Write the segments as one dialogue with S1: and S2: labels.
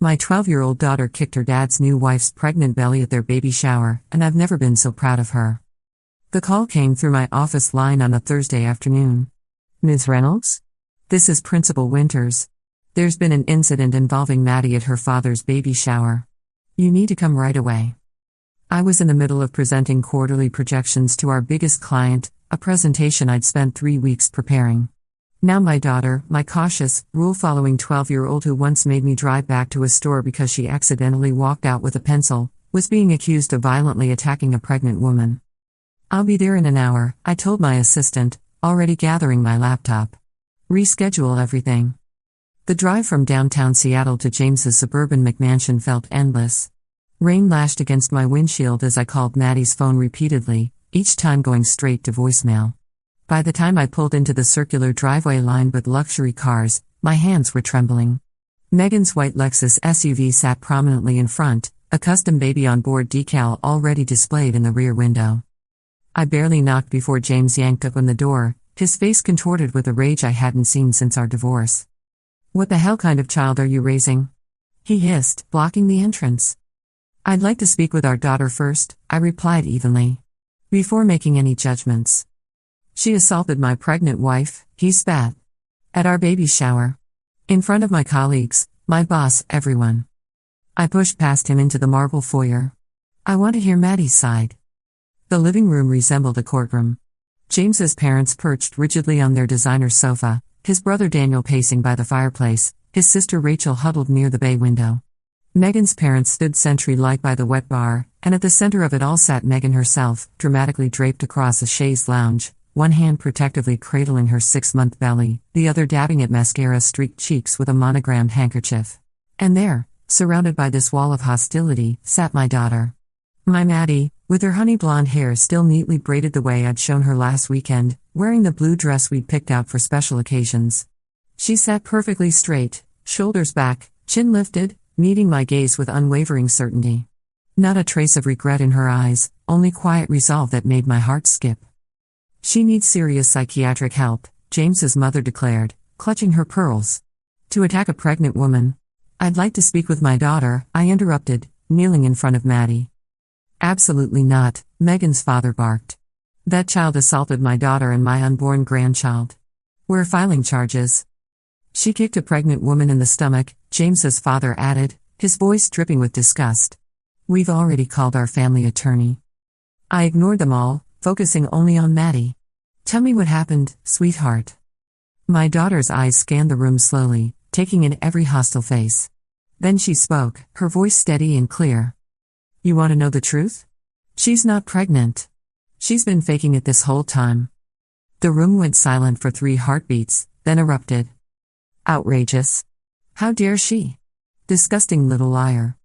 S1: My 12-year-old daughter kicked her dad's new wife's pregnant belly at their baby shower, and I've never been so proud of her. The call came through my office line on a Thursday afternoon. Ms. Reynolds? This is Principal Winters. There's been an incident involving Maddie at her father's baby shower. You need to come right away. I was in the middle of presenting quarterly projections to our biggest client, a presentation I'd spent 3 weeks preparing. Now my daughter, my cautious, rule-following 12-year-old who once made me drive back to a store because she accidentally walked out with a pencil, was being accused of violently attacking a pregnant woman. I'll be there in an hour, I told my assistant, already gathering my laptop. Reschedule everything. The drive from downtown Seattle to James's suburban McMansion felt endless. Rain lashed against my windshield as I called Maddie's phone repeatedly, each time going straight to voicemail. By the time I pulled into the circular driveway lined with luxury cars, my hands were trembling. Megan's white Lexus SUV sat prominently in front, a custom baby on board decal already displayed in the rear window. I barely knocked before James yanked open the door, his face contorted with a rage I hadn't seen since our divorce. "What the hell kind of child are you raising?" he hissed, blocking the entrance. "I'd like to speak with our daughter first," I replied evenly. "Before making any judgments." "She assaulted my pregnant wife," he spat. "At our baby shower. In front of my colleagues, my boss, everyone." I pushed past him into the marble foyer. "I want to hear Maddie's side." The living room resembled a courtroom. James's parents perched rigidly on their designer sofa, his brother Daniel pacing by the fireplace, his sister Rachel huddled near the bay window. Megan's parents stood sentry-like by the wet bar, and at the center of it all sat Megan herself, dramatically draped across a chaise lounge, one hand protectively cradling her 6-month belly, the other dabbing at mascara-streaked cheeks with a monogrammed handkerchief. And there, surrounded by this wall of hostility, sat my daughter. My Maddie, with her honey blonde hair still neatly braided the way I'd shown her last weekend, wearing the blue dress we'd picked out for special occasions. She sat perfectly straight, shoulders back, chin lifted, meeting my gaze with unwavering certainty. Not a trace of regret in her eyes, only quiet resolve that made my heart skip. "She needs serious psychiatric help," James's mother declared, clutching her pearls. "To attack a pregnant woman." "I'd like to speak with my daughter," I interrupted, kneeling in front of Maddie. "Absolutely not," Megan's father barked. "That child assaulted my daughter and my unborn grandchild. We're filing charges." "She kicked a pregnant woman in the stomach," James's father added, his voice dripping with disgust. "We've already called our family attorney." I ignored them all, focusing only on Maddie. "Tell me what happened, sweetheart." My daughter's eyes scanned the room slowly, taking in every hostile face. Then she spoke, her voice steady and clear. "You want to know the truth? She's not pregnant. She's been faking it this whole time." The room went silent for 3 heartbeats, then erupted. "Outrageous. How dare she? Disgusting little liar."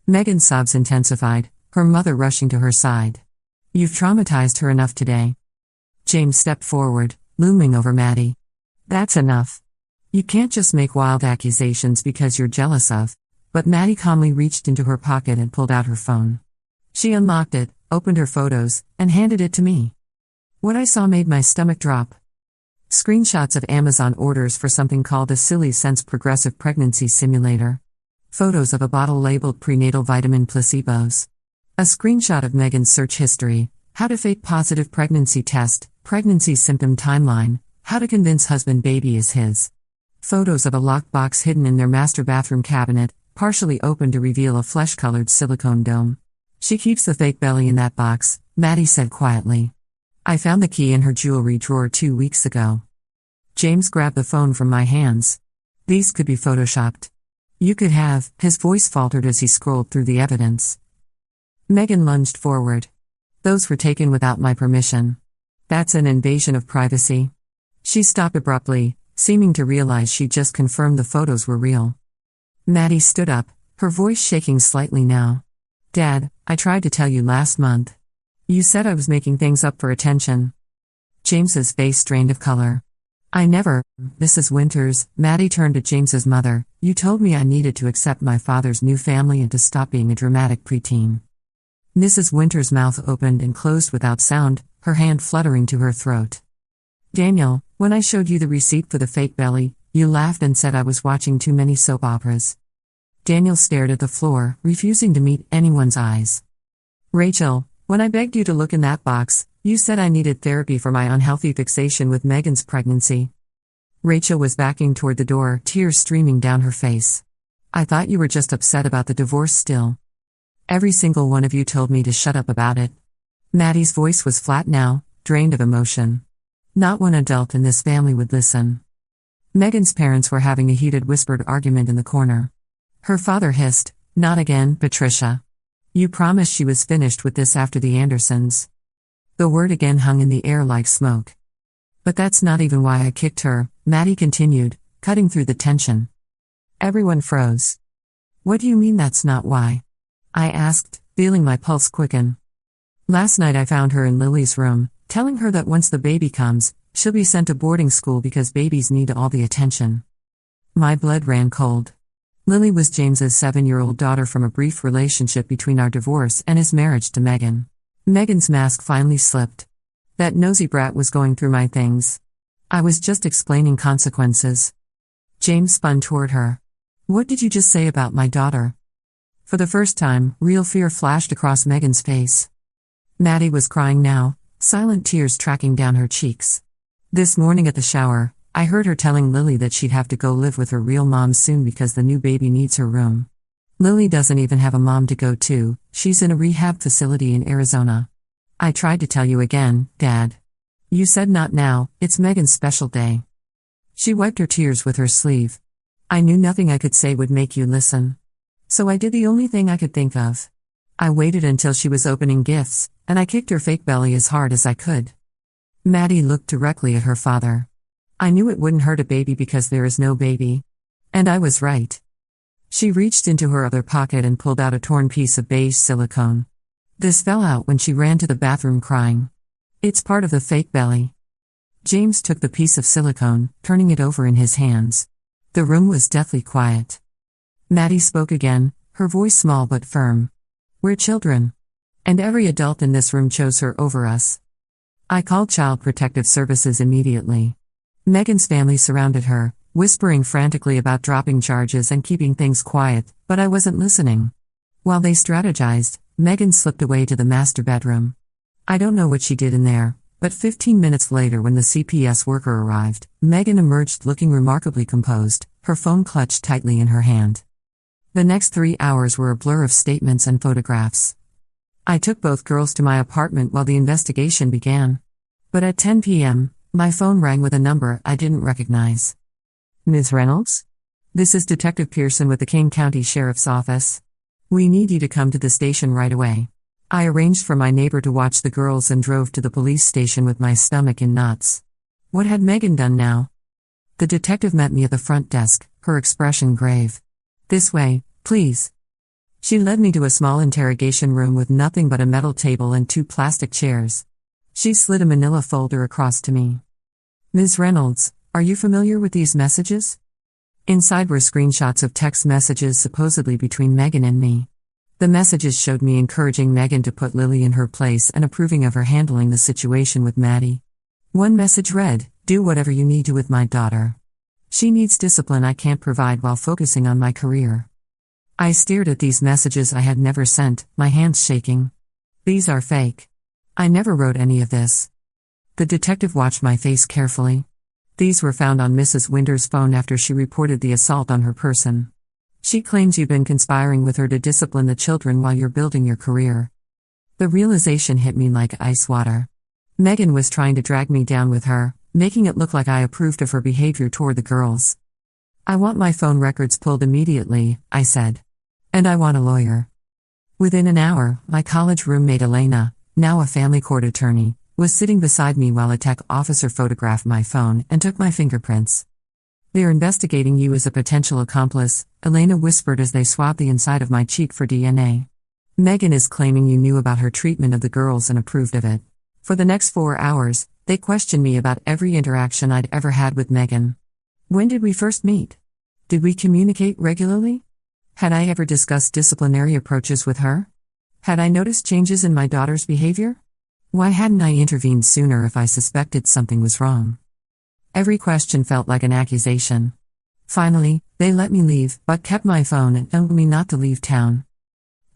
S1: Megan's sobs intensified, her mother rushing to her side. "You've traumatized her enough today." James stepped forward, looming over Maddie. "That's enough. You can't just make wild accusations because you're jealous of." But Maddie calmly reached into her pocket and pulled out her phone. She unlocked it, opened her photos, and handed it to me. What I saw made my stomach drop. Screenshots of Amazon orders for something called a Silly Sense Progressive Pregnancy Simulator. Photos of a bottle labeled prenatal vitamin placebos. A screenshot of Megan's search history, how to fake positive pregnancy test, pregnancy symptom timeline, how to convince husband baby is his. Photos of a locked box hidden in their master bathroom cabinet, partially open to reveal a flesh-colored silicone dome. "She keeps the fake belly in that box," Maddie said quietly. "I found the key in her jewelry drawer 2 weeks ago." James grabbed the phone from my hands. "These could be photoshopped. You could have," his voice faltered as he scrolled through the evidence. Megan lunged forward. "Those were taken without my permission. That's an invasion of privacy." She stopped abruptly, seeming to realize she'd just confirmed the photos were real. Maddie stood up, her voice shaking slightly now. "Dad, I tried to tell you last month. You said I was making things up for attention." James's face drained of color. "I never, Mrs. Winters," Maddie turned to James's mother, "you told me I needed to accept my father's new family and to stop being a dramatic preteen." Mrs. Winters' mouth opened and closed without sound, her hand fluttering to her throat. "Daniel, when I showed you the receipt for the fake belly, you laughed and said I was watching too many soap operas. Daniel stared at the floor, refusing to meet anyone's eyes. Rachel, when I begged you to look in that box, you said I needed therapy for my unhealthy fixation with Megan's pregnancy. Rachel was backing toward the door, tears streaming down her face. I thought you were just upset about the divorce still. Every single one of you told me to shut up about it. Maddie's voice was flat now, drained of emotion. Not one adult in this family would listen. Megan's parents were having a heated whispered argument in the corner. Her father hissed, "Not again, Patricia. You promised she was finished with this after the Andersons." The word again hung in the air like smoke. "But that's not even why I kicked her," Maddie continued, cutting through the tension. Everyone froze. "What do you mean that's not why?" I asked, feeling my pulse quicken. "Last night I found her in Lily's room, telling her that once the baby comes, she'll be sent to boarding school because babies need all the attention." My blood ran cold. Lily was James's 7-year-old daughter from a brief relationship between our divorce and his marriage to Megan. Megan's mask finally slipped. That nosy brat was going through my things. I was just explaining consequences. James spun toward her. "What did you just say about my daughter?" For the first time, real fear flashed across Megan's face. Maddie was crying now, silent tears tracking down her cheeks. This morning at the shower, I heard her telling Lily that she'd have to go live with her real mom soon because the new baby needs her room. Lily doesn't even have a mom to go to, she's in a rehab facility in Arizona. "I tried to tell you again, Dad. You said not now, it's Megan's special day." She wiped her tears with her sleeve. "I knew nothing I could say would make you listen. So I did the only thing I could think of. I waited until she was opening gifts, and I kicked her fake belly as hard as I could." Maddie looked directly at her father. "I knew it wouldn't hurt a baby because there is no baby. And I was right." She reached into her other pocket and pulled out a torn piece of beige silicone. This fell out when she ran to the bathroom crying. "It's part of the fake belly." James took the piece of silicone, turning it over in his hands. The room was deathly quiet. Maddie spoke again, her voice small but firm. "We're children. And every adult in this room chose her over us." I called Child Protective Services immediately. Megan's family surrounded her, whispering frantically about dropping charges and keeping things quiet, but I wasn't listening. While they strategized, Megan slipped away to the master bedroom. I don't know what she did in there, but 15 minutes later when the CPS worker arrived, Megan emerged looking remarkably composed, her phone clutched tightly in her hand. The next 3 hours were a blur of statements and photographs. I took both girls to my apartment while the investigation began. But at 10 p.m., my phone rang with a number I didn't recognize. "Ms. Reynolds? This is Detective Pearson with the King County Sheriff's Office. We need you to come to the station right away." I arranged for my neighbor to watch the girls and drove to the police station with my stomach in knots. What had Megan done now? The detective met me at the front desk, her expression grave. "This way, please." She led me to a small interrogation room with nothing but a metal table and 2 plastic chairs. She slid a manila folder across to me. "Ms. Reynolds, are you familiar with these messages?" Inside were screenshots of text messages supposedly between Megan and me. The messages showed me encouraging Megan to put Lily in her place and approving of her handling the situation with Maddie. One message read, "Do whatever you need to with my daughter. She needs discipline I can't provide while focusing on my career." I stared at these messages I had never sent, my hands shaking. "These are fake. I never wrote any of this." The detective watched my face carefully. "These were found on Mrs. Winter's phone after she reported the assault on her person. She claims you've been conspiring with her to discipline the children while you're building your career." The realization hit me like ice water. Megan was trying to drag me down with her, making it look like I approved of her behavior toward the girls. "I want my phone records pulled immediately," I said. "And I want a lawyer." Within an hour, my college roommate Elena, now a family court attorney, was sitting beside me while a tech officer photographed my phone and took my fingerprints. "They're investigating you as a potential accomplice," Elena whispered as they swabbed the inside of my cheek for DNA. "Megan is claiming you knew about her treatment of the girls and approved of it." For the next 4 hours, they questioned me about every interaction I'd ever had with Megan. When did we first meet? Did we communicate regularly? Had I ever discussed disciplinary approaches with her? Had I noticed changes in my daughter's behavior? Why hadn't I intervened sooner if I suspected something was wrong? Every question felt like an accusation. Finally, they let me leave, but kept my phone and told me not to leave town.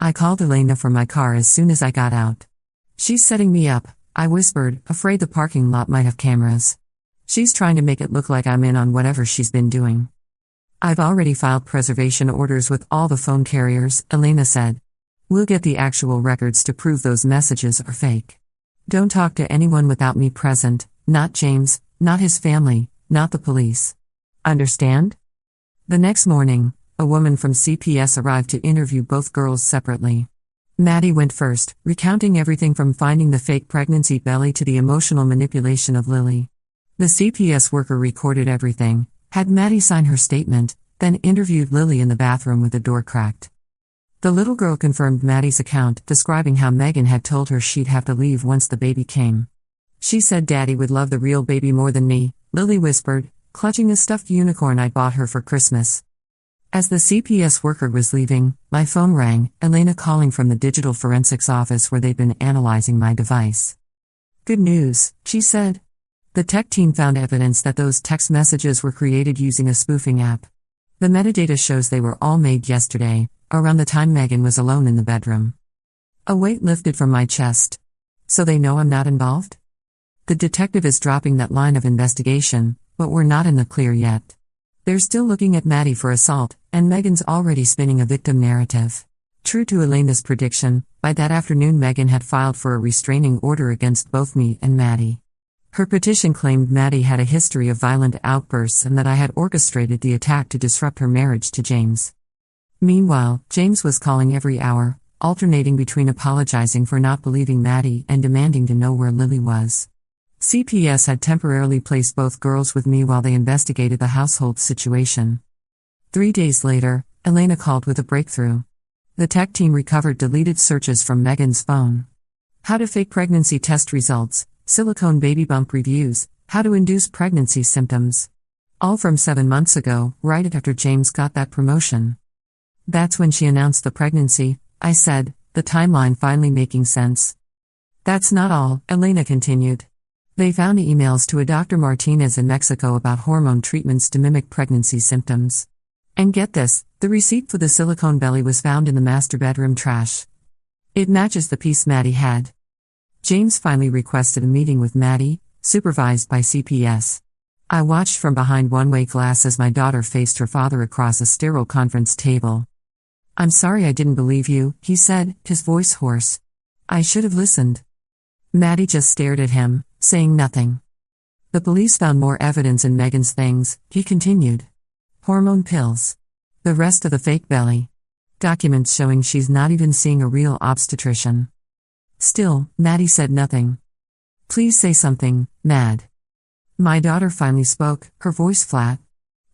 S1: I called Elena from my car as soon as I got out. She's setting me up, I whispered, afraid the parking lot might have cameras. She's trying to make it look like I'm in on whatever she's been doing. I've already filed preservation orders with all the phone carriers, Elena said. We'll get the actual records to prove those messages are fake. Don't talk to anyone without me present, not James, not his family, not the police. Understand? The next morning, a woman from CPS arrived to interview both girls separately. Maddie went first, recounting everything from finding the fake pregnancy belly to the emotional manipulation of Lily. The CPS worker recorded everything, had Maddie sign her statement, then interviewed Lily in the bathroom with the door cracked. The little girl confirmed Maddie's account, describing how Megan had told her she'd have to leave once the baby came. She said Daddy would love the real baby more than me, Lily whispered, clutching a stuffed unicorn I bought her for Christmas. As the CPS worker was leaving, my phone rang, Elena calling from the digital forensics office where they'd been analyzing my device. Good news, she said. The tech team found evidence that those text messages were created using a spoofing app. The metadata shows they were all made yesterday, around the time Megan was alone in the bedroom. A weight lifted from my chest. So they know I'm not involved? The detective is dropping that line of investigation, but we're not in the clear yet. They're still looking at Maddie for assault, and Megan's already spinning a victim narrative. True to Elena's prediction, by that afternoon Megan had filed for a restraining order against both me and Maddie. Her petition claimed Maddie had a history of violent outbursts and that I had orchestrated the attack to disrupt her marriage to James. Meanwhile, James was calling every hour, alternating between apologizing for not believing Maddie and demanding to know where Lily was. CPS had temporarily placed both girls with me while they investigated the household situation. 3 days later, Elena called with a breakthrough. The tech team recovered deleted searches from Megan's phone. How to fake pregnancy test results, silicone baby bump reviews, how to induce pregnancy symptoms. All from 7 months ago, right after James got that promotion. That's when she announced the pregnancy, I said, the timeline finally making sense. That's not all, Elena continued. They found emails to a Dr. Martinez in Mexico about hormone treatments to mimic pregnancy symptoms. And get this, the receipt for the silicone belly was found in the master bedroom trash. It matches the piece Maddie had. James finally requested a meeting with Maddie, supervised by CPS. I watched from behind one-way glass as my daughter faced her father across a sterile conference table. I'm sorry I didn't believe you, he said, his voice hoarse. I should have listened. Maddie just stared at him, saying nothing. The police found more evidence in Megan's things, he continued. Hormone pills. The rest of the fake belly. Documents showing she's not even seeing a real obstetrician. Still, Maddie said nothing. Please say something, Mad. My daughter finally spoke, her voice flat.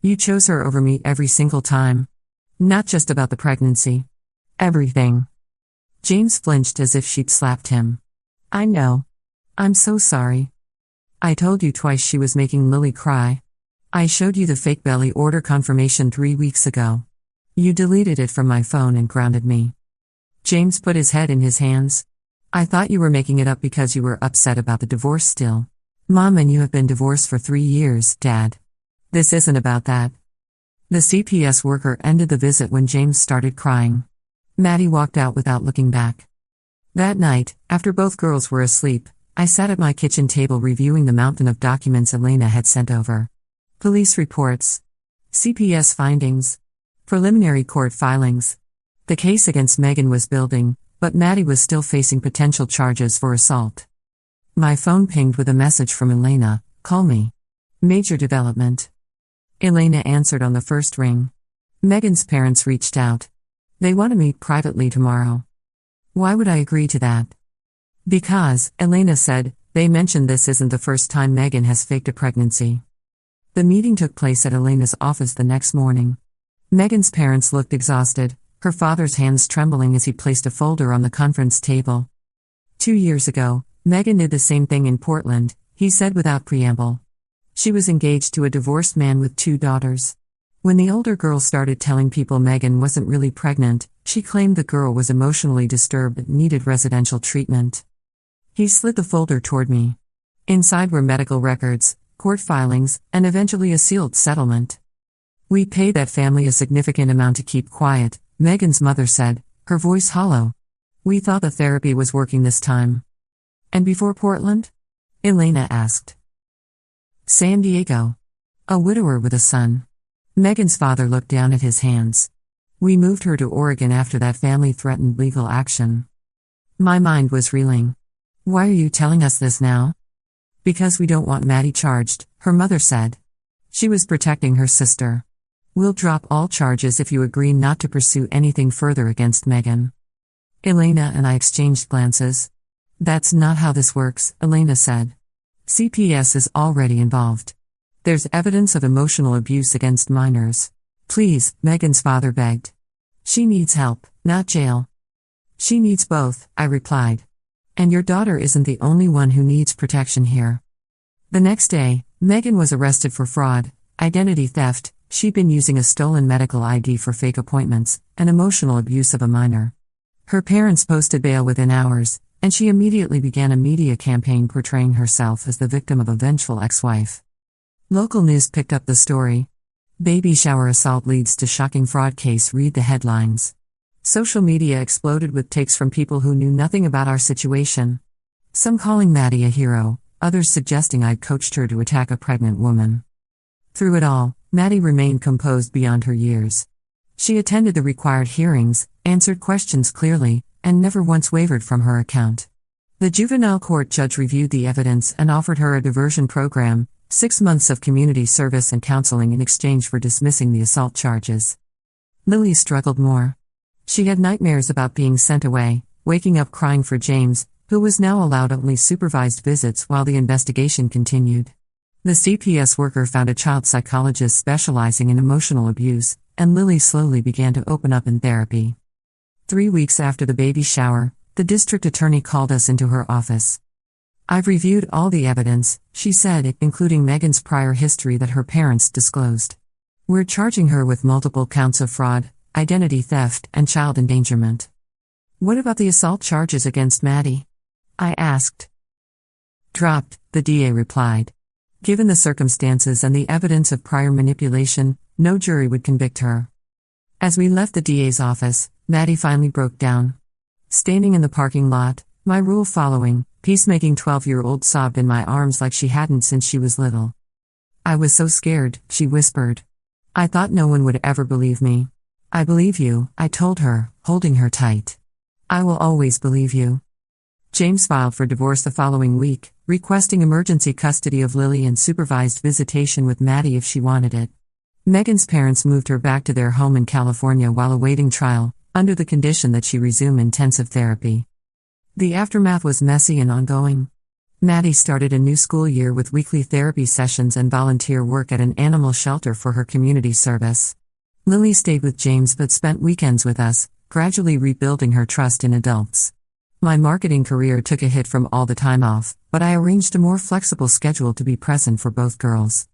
S1: You chose her over me every single time. Not just about the pregnancy. Everything. James flinched as if she'd slapped him. I know. I'm so sorry. I told you twice she was making Lily cry. I showed you the fake belly order confirmation 3 weeks ago. You deleted it from my phone and grounded me. James put his head in his hands. I thought you were making it up because you were upset about the divorce still. Mom and you have been divorced for 3 years, Dad. This isn't about that. The CPS worker ended the visit when James started crying. Maddie walked out without looking back. That night, after both girls were asleep, I sat at my kitchen table reviewing the mountain of documents Elena had sent over. Police reports. CPS findings. Preliminary court filings. The case against Megan was building, but Maddie was still facing potential charges for assault. My phone pinged with a message from Elena, call me. Major development. Elena answered on the first ring. Megan's parents reached out. They want to meet privately tomorrow. Why would I agree to that? Because, Elena said, they mentioned this isn't the first time Megan has faked a pregnancy. The meeting took place at Elena's office the next morning. Megan's parents looked exhausted, her father's hands trembling as he placed a folder on the conference table. 2 years ago, Megan did the same thing in Portland, he said without preamble. She was engaged to a divorced man with 2 daughters. When the older girl started telling people Megan wasn't really pregnant, she claimed the girl was emotionally disturbed and needed residential treatment. He slid the folder toward me. Inside were medical records, court filings, and eventually a sealed settlement. We pay that family a significant amount to keep quiet, Megan's mother said, her voice hollow. We thought the therapy was working this time. And before Portland? Elena asked. San Diego. A widower with a son. Megan's father looked down at his hands. We moved her to Oregon after that family threatened legal action. My mind was reeling. Why are you telling us this now? Because we don't want Maddie charged, her mother said. She was protecting her sister. We'll drop all charges if you agree not to pursue anything further against Megan. Elena and I exchanged glances. That's not how this works, Elena said. CPS is already involved. There's evidence of emotional abuse against minors. Please, Megan's father begged. She needs help, not jail. She needs both, I replied. And your daughter isn't the only one who needs protection here. The next day, Megan was arrested for fraud, identity theft. She'd been using a stolen medical ID for fake appointments, and emotional abuse of a minor. Her parents posted bail within hours, and she immediately began a media campaign portraying herself as the victim of a vengeful ex-wife. Local news picked up the story. Baby shower assault leads to shocking fraud case, read the headlines. Social media exploded with takes from people who knew nothing about our situation. Some calling Maddie a hero, others suggesting I'd coached her to attack a pregnant woman. Through it all, Maddie remained composed beyond her years. She attended the required hearings, answered questions clearly, and never once wavered from her account. The juvenile court judge reviewed the evidence and offered her a diversion program, 6 months of community service and counseling in exchange for dismissing the assault charges. Lily struggled more. She had nightmares about being sent away, waking up crying for James, who was now allowed only supervised visits while the investigation continued. The CPS worker found a child psychologist specializing in emotional abuse, and Lily slowly began to open up in therapy. 3 weeks after the baby shower, the district attorney called us into her office. I've reviewed all the evidence, she said, including Megan's prior history that her parents disclosed. We're charging her with multiple counts of fraud, identity theft, and child endangerment. What about the assault charges against Maddie? I asked. Dropped, the DA replied. Given the circumstances and the evidence of prior manipulation, no jury would convict her. As we left the DA's office, Maddie finally broke down. Standing in the parking lot, my rule-following, peacemaking 12-year-old sobbed in my arms like she hadn't since she was little. I was so scared, she whispered. I thought no one would ever believe me. I believe you, I told her, holding her tight. I will always believe you. James filed for divorce the following week, requesting emergency custody of Lily and supervised visitation with Maddie if she wanted it. Megan's parents moved her back to their home in California while awaiting trial, under the condition that she resume intensive therapy. The aftermath was messy and ongoing. Maddie started a new school year with weekly therapy sessions and volunteer work at an animal shelter for her community service. Lily stayed with James but spent weekends with us, gradually rebuilding her trust in adults. My marketing career took a hit from all the time off, but I arranged a more flexible schedule to be present for both girls.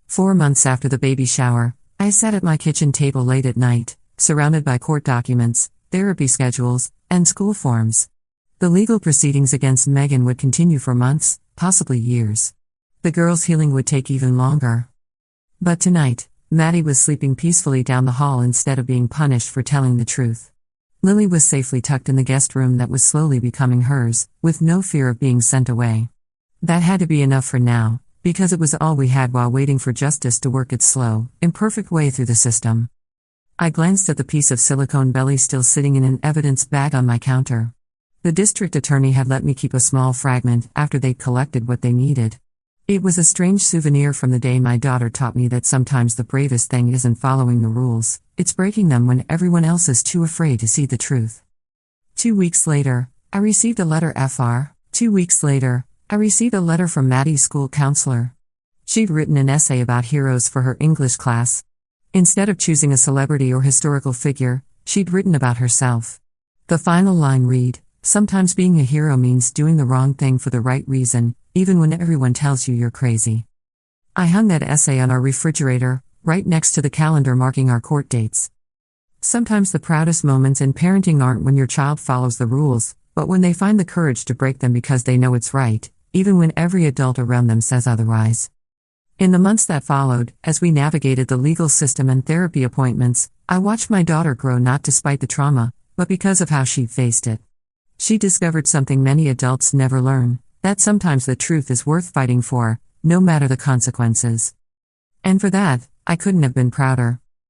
S1: 4 months after the baby shower, I sat at my kitchen table late at night, surrounded by court documents, therapy schedules, and school forms. The legal proceedings against Megan would continue for months, possibly years. The girl's healing would take even longer. But tonight, Maddie was sleeping peacefully down the hall instead of being punished for telling the truth. Lily was safely tucked in the guest room that was slowly becoming hers, with no fear of being sent away. That had to be enough for now, because it was all we had while waiting for justice to work its slow, imperfect way through the system. I glanced at the piece of silicone belly still sitting in an evidence bag on my counter. The district attorney had let me keep a small fragment after they'd collected what they needed. It was a strange souvenir from the day my daughter taught me that sometimes the bravest thing isn't following the rules, it's breaking them when everyone else is too afraid to see the truth. 2 weeks later, I received a letter Fr. 2 weeks later, I received a letter from Maddie's school counselor. She'd written an essay about heroes for her English class. Instead of choosing a celebrity or historical figure, she'd written about herself. The final line read, "Sometimes being a hero means doing the wrong thing for the right reason, even when everyone tells you you're crazy." I hung that essay on our refrigerator, right next to the calendar marking our court dates. Sometimes the proudest moments in parenting aren't when your child follows the rules, but when they find the courage to break them because they know it's right, even when every adult around them says otherwise. In the months that followed, as we navigated the legal system and therapy appointments, I watched my daughter grow not despite the trauma, but because of how she faced it. She discovered something many adults never learn, that sometimes the truth is worth fighting for, no matter the consequences. And for that, I couldn't have been prouder.